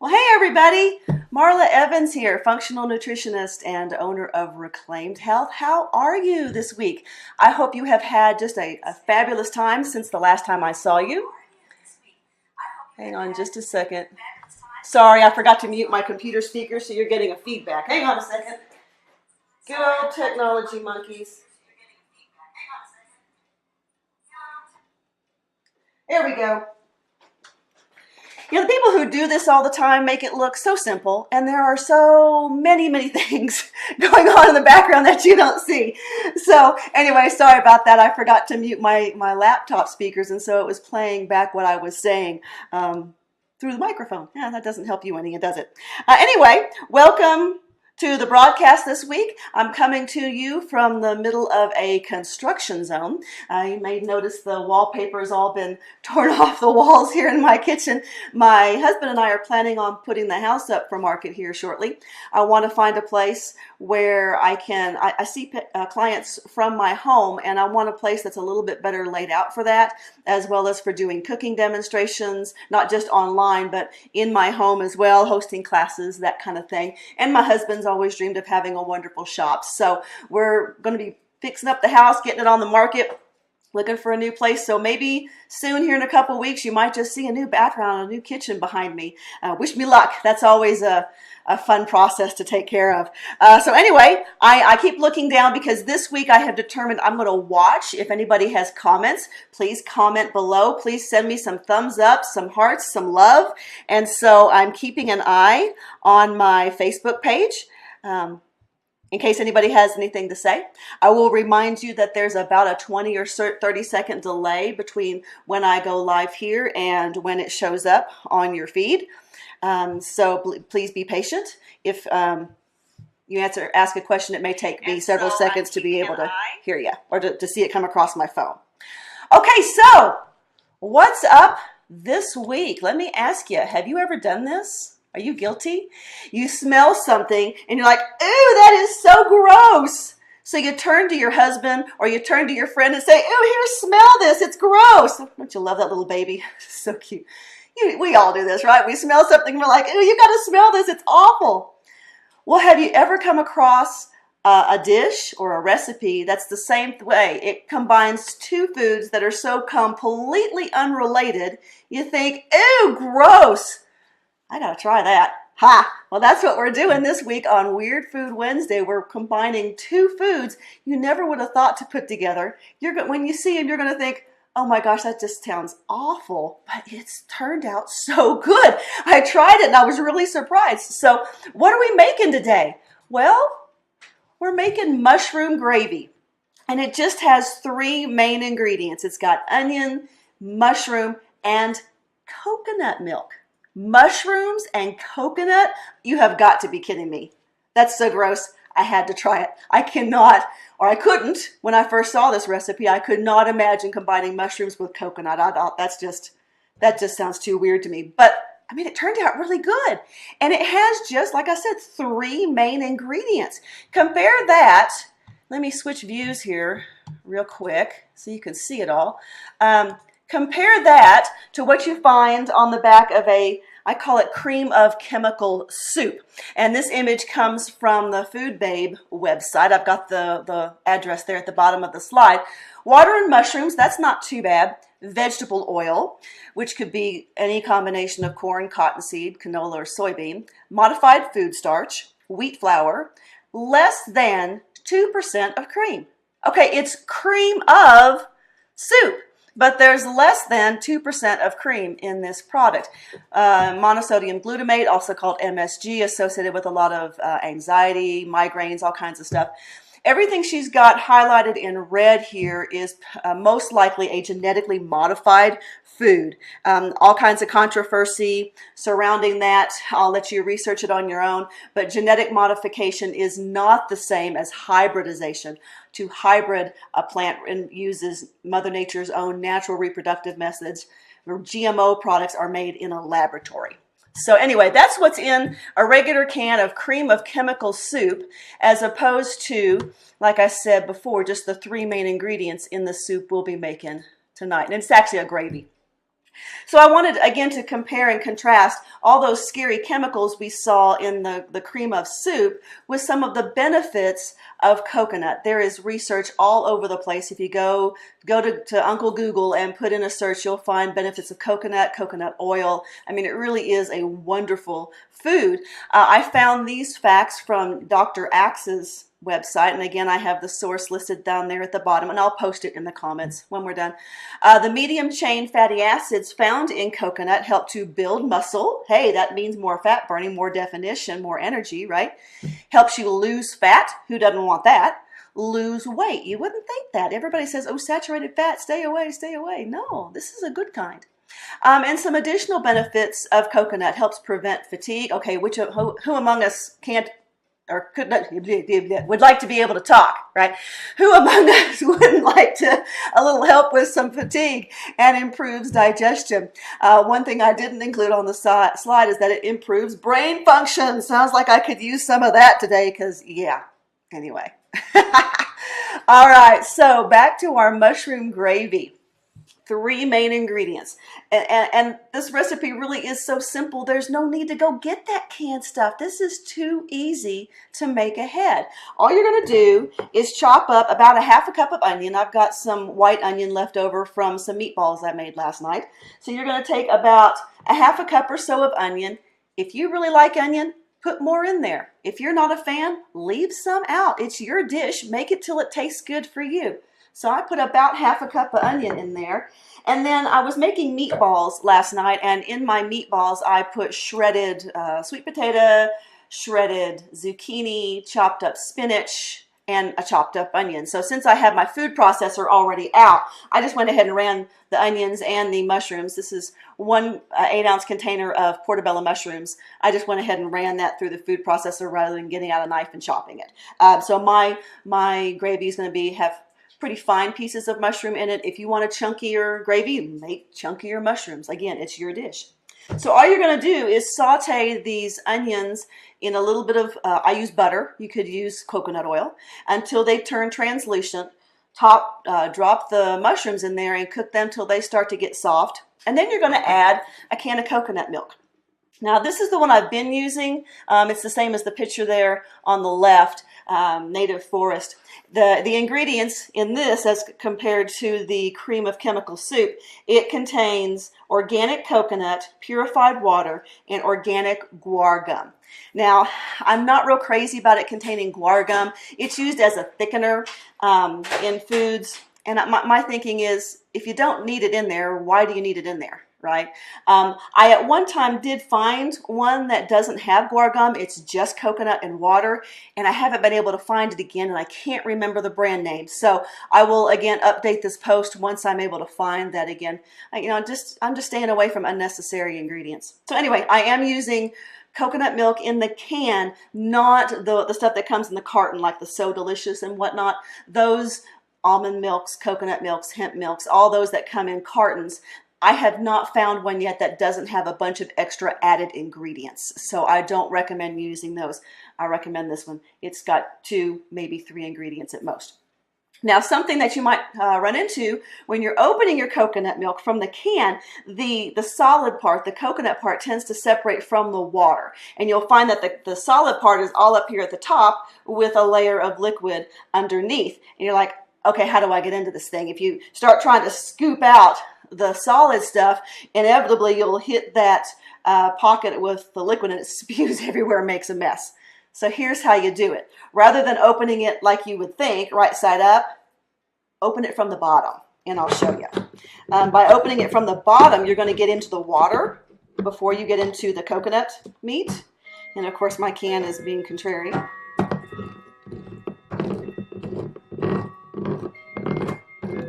Well, hey everybody, Marla Evans here, functional nutritionist and owner of Reclaimed Health. How are you this week? I hope you have had just a fabulous time since the last time I saw you. Hang on just a second. Sorry, I forgot to mute my computer speaker, so you're getting a feedback. Hang on a second. Good old technology monkeys. There we go. The people who do this all the time make it look so simple, and there are so many things going on in the background that you don't see. So anyway, sorry about that. I forgot to mute my laptop speakers, and so it was playing back what I was saying through the microphone. Yeah, that doesn't help you any, does it? Anyway, welcome to the broadcast this week. I'm coming to you from the middle of a construction zone. You may notice the wallpaper has all been torn off the walls here in my kitchen. My husband and I are planning on putting the house up for market here shortly. I want to find a place where I see clients from my home, and I want a place that's a little bit better laid out for that, as well as for doing cooking demonstrations, not just online, but in my home as well, hosting classes, that kind of thing. And my husband's always dreamed of having a wonderful shop. So we're going to be fixing up the house, getting it on the market, looking for a new place. So maybe soon here in a couple of weeks, you might just see a new bathroom, a new kitchen behind me. Wish me luck. That's always a fun process to take care of. So anyway, I keep looking down because this week I have determined I'm going to watch. If anybody has comments, please comment below. Please send me some thumbs up, some hearts, some love. And so I'm keeping an eye on my Facebook page. In case anybody has anything to say. I will remind you that there's about a 20 or 30 second delay between when I go live here and when it shows up on your feed. So please be patient. If you ask a question, it may take me several seconds to be able to hear you or to see it come across my phone. Okay, so what's up this week? Let me ask you, have you ever done this? Are you guilty? You smell something and you're like, ooh, that is so gross. So you turn to your husband or you turn to your friend and say, ooh, here, smell this. It's gross. Don't you love that little baby? So cute. We all do this, right? We smell something and we're like, ooh, you got to smell this. It's awful. Well, have you ever come across a dish or a recipe that's the same way? It combines two foods that are so completely unrelated. You think, ooh, gross. I gotta try that. Ha! Well, that's what we're doing this week on Weird Food Wednesday. We're combining two foods you never would have thought to put together. When you see them, you're going to think, oh my gosh, that just sounds awful, but it's turned out so good. I tried it and I was really surprised. So what are we making today? Well, we're making mushroom gravy, and it just has three main ingredients. It's got onion, mushroom, and coconut milk. Mushrooms and coconut? You have got to be kidding me. That's so gross. I had to try it. I cannot, or I couldn't, when I first saw this recipe, I could not imagine combining mushrooms with coconut. That just sounds too weird to me. But I mean, it turned out really good. And it has just, like I said, three main ingredients. Compare that. Let me switch views here real quick so you can see it all. Compare that to what you find on the back of I call it cream of chemical soup. And this image comes from the Food Babe website. I've got the address there at the bottom of the slide. Water and mushrooms, that's not too bad. Vegetable oil, which could be any combination of corn, cottonseed, canola, or soybean. Modified food starch, wheat flour, less than 2% of cream. Okay, it's cream of soup, but there's less than 2% of cream in this product. Monosodium glutamate, also called MSG, associated with a lot of anxiety, migraines, all kinds of stuff. Everything she's got highlighted in red here is most likely a genetically modified food. All kinds of controversy surrounding that. I'll let you research it on your own. But genetic modification is not the same as hybridization. To hybrid a plant and uses Mother Nature's own natural reproductive methods, where GMO products are made in a laboratory. So anyway, that's what's in a regular can of cream of chemical soup, as opposed to, like I said before, just the three main ingredients in the soup we'll be making tonight. And it's actually a gravy. So I wanted, again, to compare and contrast all those scary chemicals we saw in the cream of soup with some of the benefits of coconut. There is research all over the place. If you go to Uncle Google and put in a search, you'll find benefits of coconut, coconut oil. I mean, it really is a wonderful food. I found these facts from Dr. Axe's website, and again, I have the source listed down there at the bottom, and I'll post it in the comments when we're done. The medium chain fatty acids found in coconut help to build muscle. Hey, that means more fat burning, more definition, more energy, right? Helps you lose fat. Who doesn't want that? Lose weight. You wouldn't think that. Everybody says, oh, saturated fat, stay away, stay away. No, this is a good kind. And some additional benefits of coconut: helps prevent fatigue. Okay, who among us can't or could not, would like to be able to talk, right? Who among us wouldn't like a little help with some fatigue? And improves digestion. One thing I didn't include on the slide is that it improves brain function. Sounds like I could use some of that today, because yeah, anyway. All right, so back to our mushroom gravy. 3 main ingredients. And this recipe really is so simple. There's no need to go get that canned stuff. This is too easy to make ahead. All you're going to do is chop up about a half a cup of onion. I've got some white onion left over from some meatballs I made last night. So you're going to take about a half a cup or so of onion. If you really like onion, put more in there. If you're not a fan, leave some out. It's your dish. Make it till it tastes good for you. So I put about half a cup of onion in there. And then I was making meatballs last night, and in my meatballs I put shredded sweet potato, shredded zucchini, chopped up spinach, and a chopped up onion. So since I have my food processor already out, I just went ahead and ran the onions and the mushrooms. This is one 8-ounce container of portobello mushrooms. I just went ahead and ran that through the food processor rather than getting out a knife and chopping it. So my gravy is going to have pretty fine pieces of mushroom in it. If you want a chunkier gravy, make chunkier mushrooms. Again, it's your dish. So all you're going to do is saute these onions in a little bit of, I use butter, you could use coconut oil, until they turn translucent. Drop the mushrooms in there and cook them till they start to get soft. And then you're going to add a can of coconut milk. Now this is the one I've been using. It's the same as the picture there on the left, Native Forest. The ingredients in this, as compared to the cream of chemical soup, it contains organic coconut, purified water, and organic guar gum. Now, I'm not real crazy about it containing guar gum. It's used as a thickener in foods. And my thinking is, if you don't need it in there, why do you need it in there? Right? I at one time did find one that doesn't have guar gum. It's just coconut and water, and I haven't been able to find it again, and I can't remember the brand name. So I will again update this post once I'm able to find that again. I'm just staying away from unnecessary ingredients. So anyway, I am using coconut milk in the can, not the stuff that comes in the carton like the So Delicious and whatnot. Those almond milks, coconut milks, hemp milks, all those that come in cartons. I have not found one yet that doesn't have a bunch of extra added ingredients, so I don't recommend using those. I recommend this one. It's got 2, maybe 3 ingredients at most. Now, something that you might run into when you're opening your coconut milk from the can, the solid part, the coconut part, tends to separate from the water. And you'll find that the solid part is all up here at the top with a layer of liquid underneath. And you're like, okay, how do I get into this thing? If you start trying to scoop out the solid stuff, inevitably you'll hit that pocket with the liquid and it spews everywhere and makes a mess. So here's how you do it. Rather than opening it like you would think, right side up, open it from the bottom, and I'll show you. By opening it from the bottom, you're going to get into the water before you get into the coconut meat. And of course my can is being contrary.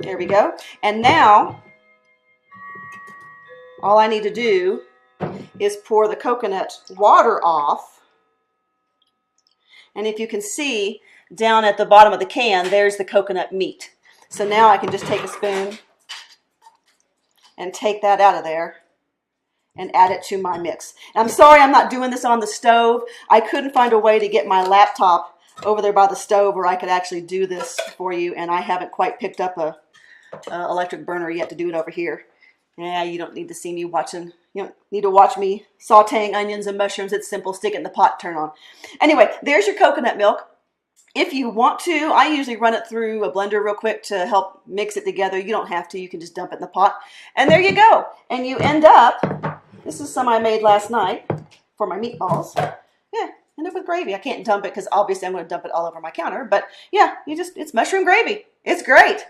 There we go. And now all I need to do is pour the coconut water off. And if you can see down at the bottom of the can, there's the coconut meat. So now I can just take a spoon and take that out of there and add it to my mix. And I'm sorry I'm not doing this on the stove. I couldn't find a way to get my laptop over there by the stove where I could actually do this for you, and I haven't quite picked up a electric burner yet to do it over here. Yeah, you don't need to see me watching. You don't need to watch me sauteing onions and mushrooms. It's simple. Stick it in the pot, turn on. Anyway, there's your coconut milk. If you want to, I usually run it through a blender real quick to help mix it together. You don't have to. You can just dump it in the pot. And there you go. And you end up, this is some I made last night for my meatballs. Yeah, end up with gravy. I can't dump it because obviously I'm going to dump it all over my counter. But yeah, it's mushroom gravy. It's great.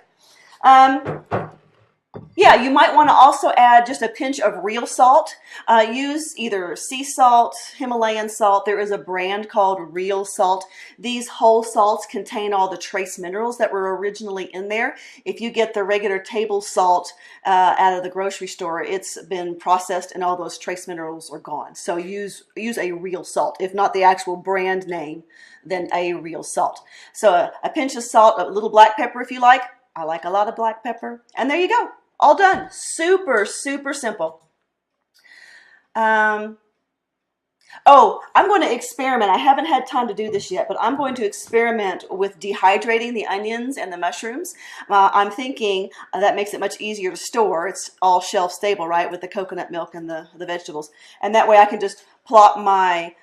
Yeah, you might want to also add just a pinch of real salt. Use either sea salt, Himalayan salt. There is a brand called Real Salt. These whole salts contain all the trace minerals that were originally in there. If you get the regular table salt out of the grocery store, it's been processed and all those trace minerals are gone. So use a real salt. If not the actual brand name, then a real salt. So a pinch of salt, a little black pepper if you like. I like a lot of black pepper. And there you go. All done. Super, super simple. Oh, I'm going to experiment. I haven't had time to do this yet, but I'm going to experiment with dehydrating the onions and the mushrooms. I'm thinking that makes it much easier to store. It's all shelf stable, right, with the coconut milk and the vegetables. And that way I can just plop my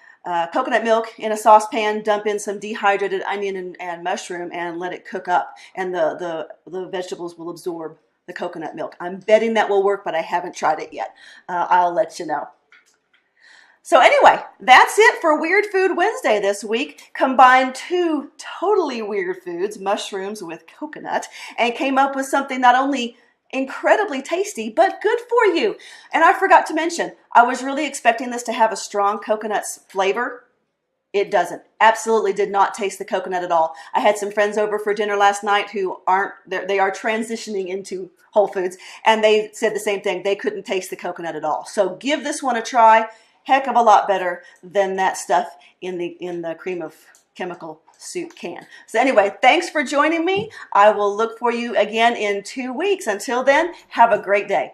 coconut milk in a saucepan, dump in some dehydrated onion and mushroom, and let it cook up. And the vegetables will absorb the coconut milk. I'm betting that will work, but I haven't tried it yet. I'll let you know. So anyway, that's it for Weird Food Wednesday this week. Combined two totally weird foods, mushrooms with coconut, and came up with something not only incredibly tasty, but good for you. And I forgot to mention, I was really expecting this to have a strong coconut flavor. It doesn't. Absolutely did not taste the coconut at all. I had some friends over for dinner last night who they are transitioning into Whole Foods, and they said the same thing. They couldn't taste the coconut at all. So give this one a try. Heck of a lot better than that stuff in the cream of chemical soup can. So anyway, thanks for joining me. I will look for you again in 2 weeks. Until then, have a great day.